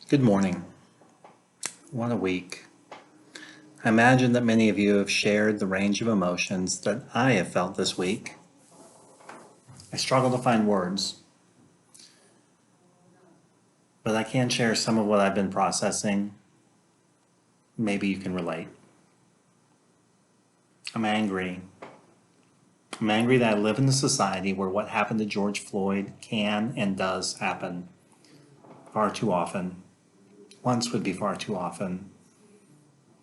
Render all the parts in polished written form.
Good morning. What a week. I imagine that many of you have shared the range of emotions that I have felt this week. I struggle to find words, but I can share some of what I've been processing. Maybe you can relate. I'm angry. I'm angry that I live in a society where what happened to George Floyd can and does happen far too often. Once would be far too often.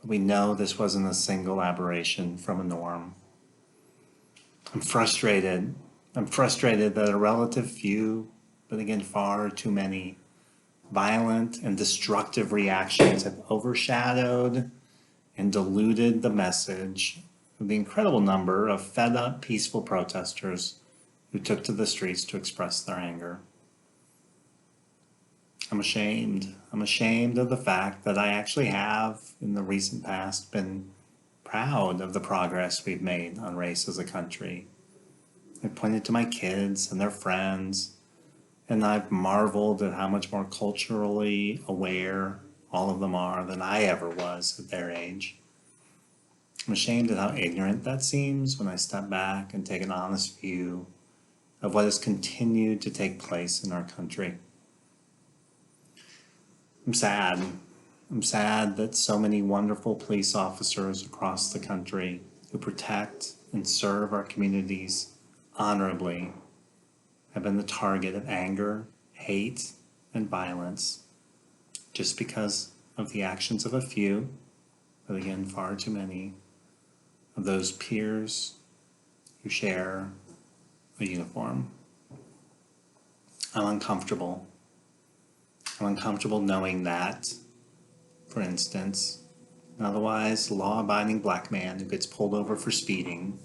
We know this wasn't a single aberration from a norm. I'm frustrated. I'm frustrated that a relative few, but again, far too many, violent and destructive reactions have overshadowed and diluted the message of the incredible number of fed up, peaceful protesters who took to the streets to express their anger. I'm ashamed. I'm ashamed of the fact that I actually have, in the recent past, been proud of the progress we've made on race as a country. I pointed to my kids and their friends, and I've marveled at how much more culturally aware all of them are than I ever was at their age. I'm ashamed at how ignorant that seems when I step back and take an honest view of what has continued to take place in our country. I'm sad. I'm sad that so many wonderful police officers across the country who protect and serve our communities honorably have been the target of anger, hate, and violence just because of the actions of a few, but again, far too many, of those peers who share a uniform. I'm uncomfortable. I'm uncomfortable knowing that, for instance, an otherwise law-abiding black man who gets pulled over for speeding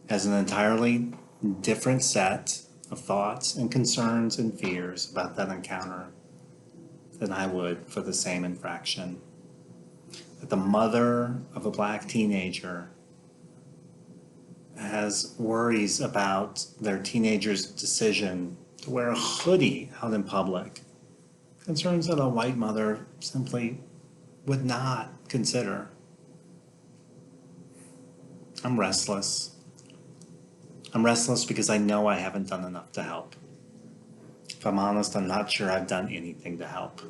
has an entirely different set of thoughts and concerns and fears about that encounter than I would for the same infraction. That the mother of a black teenager has worries about their teenager's decision to wear a hoodie out in public. Concerns that a white mother simply would not consider. I'm restless. I'm restless because I know I haven't done enough to help. If I'm honest, I'm not sure I've done anything to help.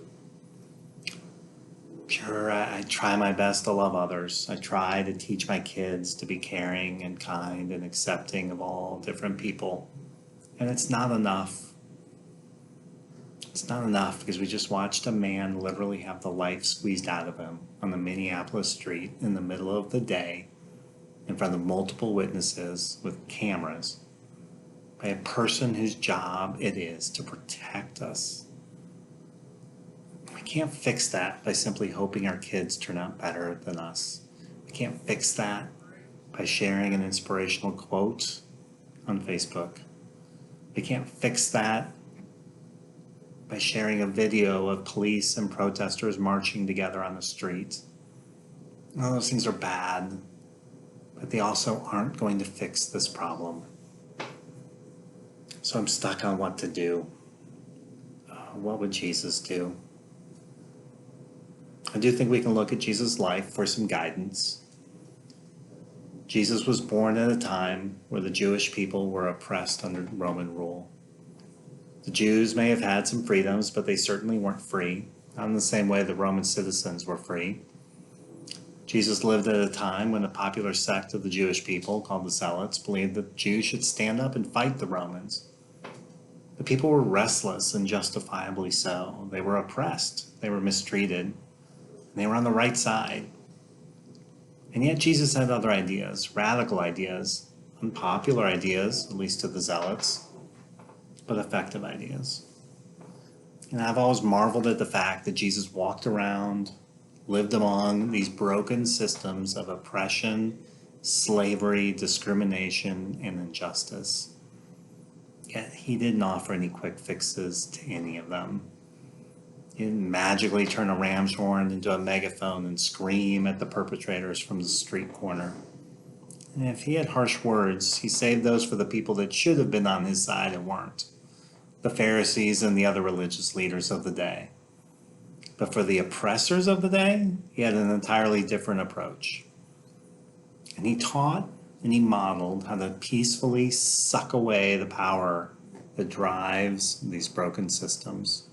Sure, I try my best to love others. I try to teach my kids to be caring and kind and accepting of all different people. And it's not enough. It's not enough because we just watched a man literally have the life squeezed out of him on the Minneapolis street in the middle of the day in front of multiple witnesses with cameras by a person whose job it is to protect us. We can't fix that by simply hoping our kids turn out better than us. We can't fix that by sharing an inspirational quote on Facebook. We can't fix that by sharing a video of police and protesters marching together on the street. All those things are bad, but they also aren't going to fix this problem. So I'm stuck on what to do. What would Jesus do? I do think we can look at Jesus' life for some guidance. Jesus was born at a time where the Jewish people were oppressed under Roman rule. The Jews may have had some freedoms, but they certainly weren't free, not in the same way the Roman citizens were free. Jesus lived at a time when a popular sect of the Jewish people, called the Zealots, believed that Jews should stand up and fight the Romans. The people were restless, and justifiably so. They were oppressed, they were mistreated, they were on the right side. And yet Jesus had other ideas, radical ideas, unpopular ideas, at least to the Zealots, but effective ideas. And I've always marveled at the fact that Jesus walked around, lived among these broken systems of oppression, slavery, discrimination, and injustice. Yet he didn't offer any quick fixes to any of them. He didn't magically turn a ram's horn into a megaphone and scream at the perpetrators from the street corner. And if he had harsh words, he saved those for the people that should have been on his side and weren't, the Pharisees and the other religious leaders of the day. But for the oppressors of the day, he had an entirely different approach. And he taught and he modeled how to peacefully suck away the power that drives these broken systems.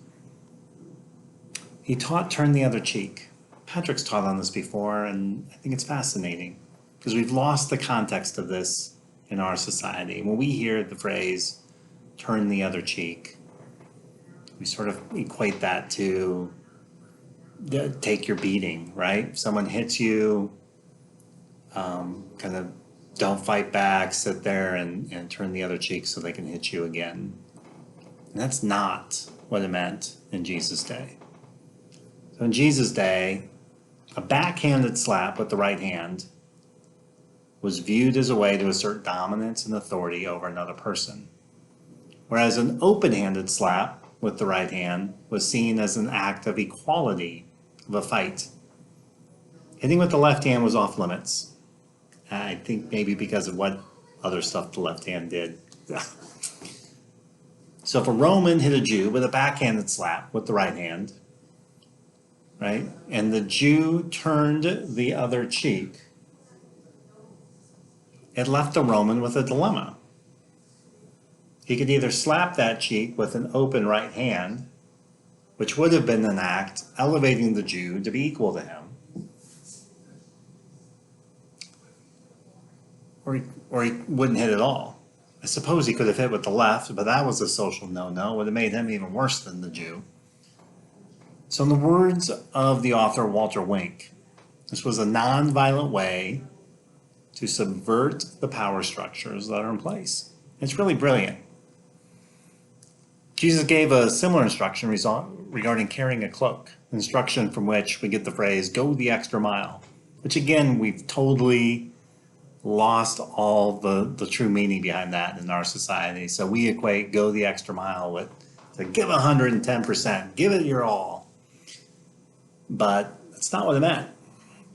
He taught turn the other cheek. Patrick's taught on this before, and I think it's fascinating because we've lost the context of this in our society. When we hear the phrase turn the other cheek, we sort of equate that to take your beating, right? If someone hits you, kind of don't fight back, sit there and turn the other cheek so they can hit you again. And that's not what it meant in Jesus' day. So in Jesus' day, a backhanded slap with the right hand was viewed as a way to assert dominance and authority over another person, whereas an open-handed slap with the right hand was seen as an act of equality of a fight. Hitting with the left hand was off limits. I think maybe because of what other stuff the left hand did. So if a Roman hit a Jew with a backhanded slap with the right hand, right, and the Jew turned the other cheek, it left the Roman with a dilemma. He could either slap that cheek with an open right hand, which would have been an act elevating the Jew to be equal to him, or he wouldn't hit at all. I suppose he could have hit with the left, but that was a social no-no. Would have made him even worse than the Jew. So in the words of the author Walter Wink, this was a non-violent way to subvert the power structures that are in place. It's really brilliant. Jesus gave a similar instruction regarding carrying a cloak, instruction from which we get the phrase, go the extra mile, which again, we've totally lost all the true meaning behind that in our society. So we equate go the extra mile with to give 110%, give it your all. But that's not what it meant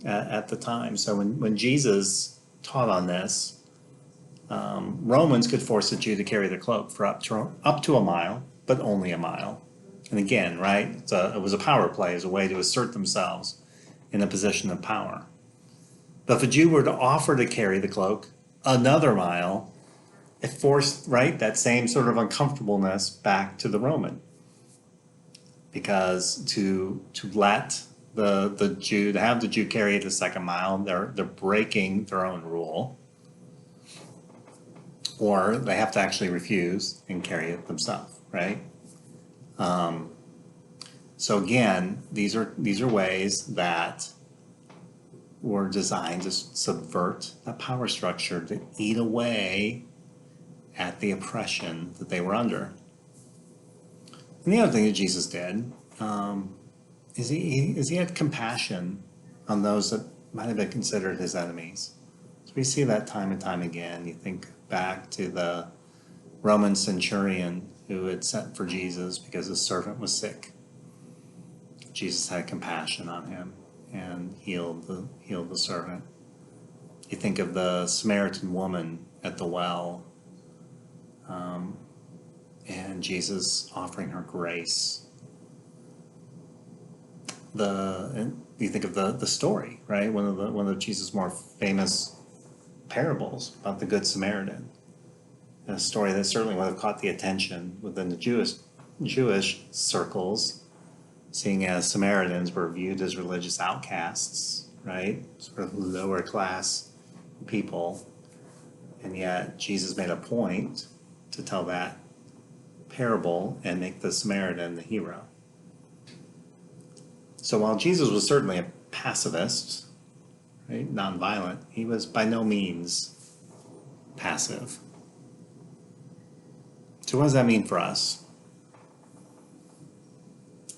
at the time. So when Jesus taught on this, Romans could force a Jew to carry the cloak for up to a mile, but only a mile. And again, right, it was a power play as a way to assert themselves in a position of power. But if a Jew were to offer to carry the cloak another mile, it forced, right, that same sort of uncomfortableness back to the Roman. Because to let the Jew, to have the Jew carry the second mile, they're breaking their own rule. Or they have to actually refuse and carry it themselves, right? So again, these are ways that were designed to subvert the power structure, to eat away at the oppression that they were under. And the other thing that Jesus did is he had compassion on those that might have been considered his enemies. So we see that time and time again. You think back to the Roman centurion who had sent for Jesus because his servant was sick. Jesus had compassion on him and healed the servant. You think of the Samaritan woman at the well, and Jesus offering her grace. And you think of the story, right? One of Jesus' more famous parables about the Good Samaritan, a story that certainly would have caught the attention within the Jewish circles, seeing as Samaritans were viewed as religious outcasts, right? Sort of lower class people. And yet Jesus made a point to tell that parable and make the Samaritan the hero. So while Jesus was certainly a pacifist, right, nonviolent, he was by no means passive. So what does that mean for us?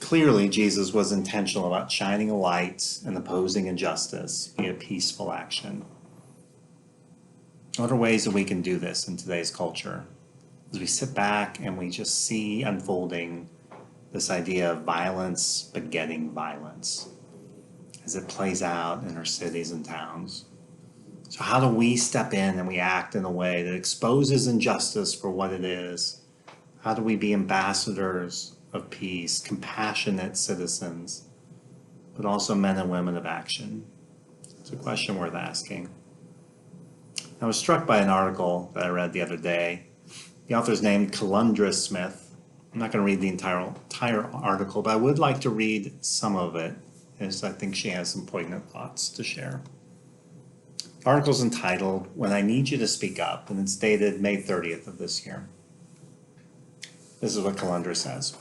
Clearly, Jesus was intentional about shining a light and opposing injustice via peaceful action. What are ways that we can do this in today's culture? As we sit back and we just see unfolding this idea of violence begetting violence as it plays out in our cities and towns. So how do we step in and we act in a way that exposes injustice for what it is? How do we be ambassadors of peace, compassionate citizens but also men and women of action? It's a question worth asking. I was struck by an article that I read the other day. The author's named Kalundra Smith. I'm not going to read the entire article, but I would like to read some of it, as I think she has some poignant thoughts to share. The article's entitled, When I Need You to Speak Up, and it's dated May 30th of this year. This is what Kalundra says.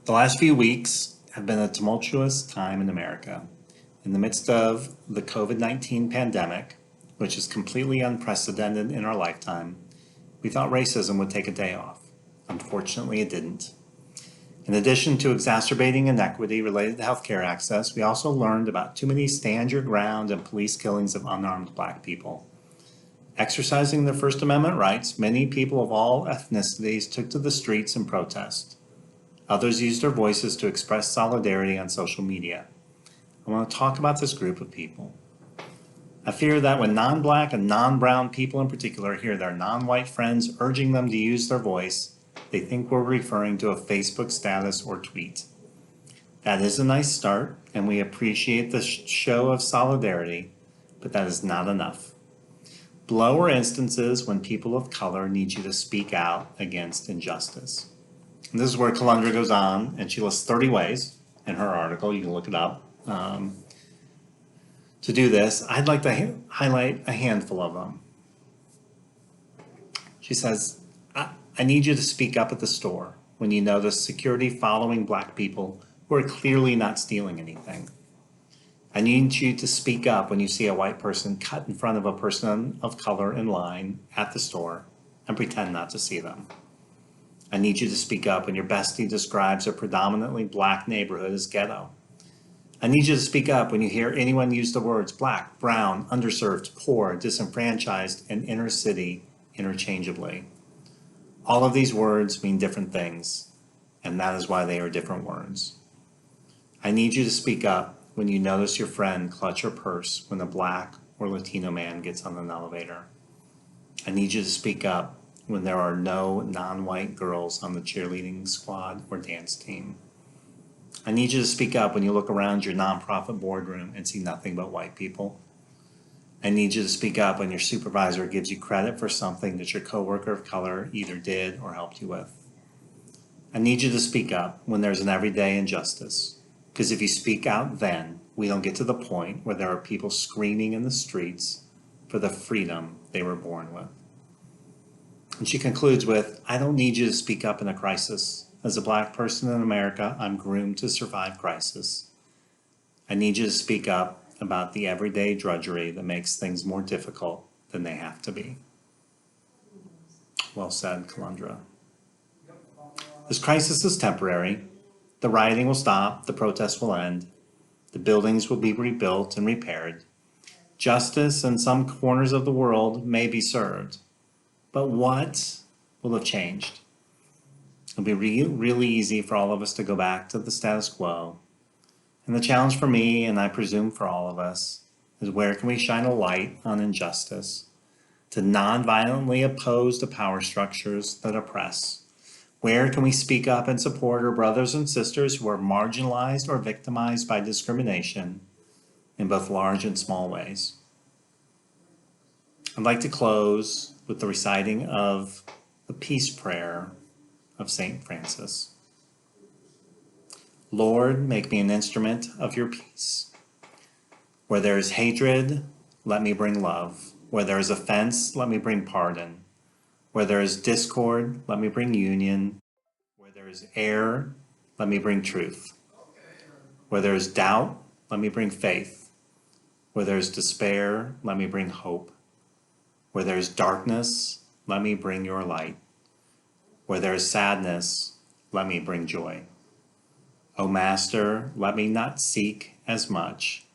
The last few weeks have been a tumultuous time in America. In the midst of the COVID-19 pandemic, which is completely unprecedented in our lifetime, we thought racism would take a day off. Unfortunately, it didn't. In addition to exacerbating inequity related to healthcare access, we also learned about too many stand your ground and police killings of unarmed Black people. Exercising their First Amendment rights, many people of all ethnicities took to the streets in protest. Others used their voices to express solidarity on social media. I want to talk about this group of people. I fear that when non-Black and non-brown people in particular hear their non-white friends urging them to use their voice, they think we're referring to a Facebook status or tweet. That is a nice start, and we appreciate the show of solidarity, but that is not enough. Below are instances when people of color need you to speak out against injustice. And this is where Kalundra goes on, and she lists 30 ways in her article. You can look it up. To do this, I'd like to highlight a handful of them. She says, I need you to speak up at the store when you notice security following Black people who are clearly not stealing anything. I need you to speak up when you see a white person cut in front of a person of color in line at the store and pretend not to see them. I need you to speak up when your bestie describes a predominantly Black neighborhood as ghetto. I need you to speak up when you hear anyone use the words Black, brown, underserved, poor, disenfranchised, and inner city interchangeably. All of these words mean different things, and that is why they are different words. I need you to speak up when you notice your friend clutch her purse when a Black or Latino man gets on an elevator. I need you to speak up when there are no non-white girls on the cheerleading squad or dance team. I need you to speak up when you look around your nonprofit boardroom and see nothing but white people. I need you to speak up when your supervisor gives you credit for something that your coworker of color either did or helped you with. I need you to speak up when there's an everyday injustice, because if you speak out then, we don't get to the point where there are people screaming in the streets for the freedom they were born with. And she concludes with, I don't need you to speak up in a crisis. As a Black person in America, I'm groomed to survive crisis. I need you to speak up about the everyday drudgery that makes things more difficult than they have to be. Well said, Kalundra. This crisis is temporary. The rioting will stop, the protests will end, the buildings will be rebuilt and repaired. Justice in some corners of the world may be served, but what will have changed? It'll be really easy for all of us to go back to the status quo. And the challenge for me, and I presume for all of us, is where can we shine a light on injustice, to non-violently oppose the power structures that oppress? Where can we speak up and support our brothers and sisters who are marginalized or victimized by discrimination in both large and small ways? I'd like to close with the reciting of the peace prayer of St. Francis. Lord, make me an instrument of your peace. Where there is hatred, let me bring love. Where there is offense, let me bring pardon. Where there is discord, let me bring union. Where there is error, let me bring truth. Where there is doubt, let me bring faith. Where there is despair, let me bring hope. Where there is darkness, let me bring your light. Where there is sadness, let me bring joy. O Master, let me not seek as much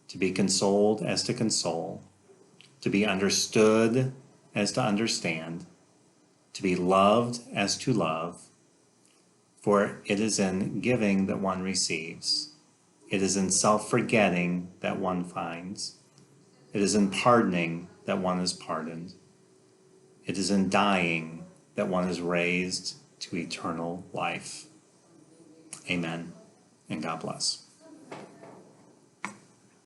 to be consoled as to console, to be understood as to understand, to be loved as to love. For it is in giving that one receives. It is in self-forgetting that one finds. It is in pardoning that one is pardoned. It is in dying that one is raised to eternal life. Amen. and God bless.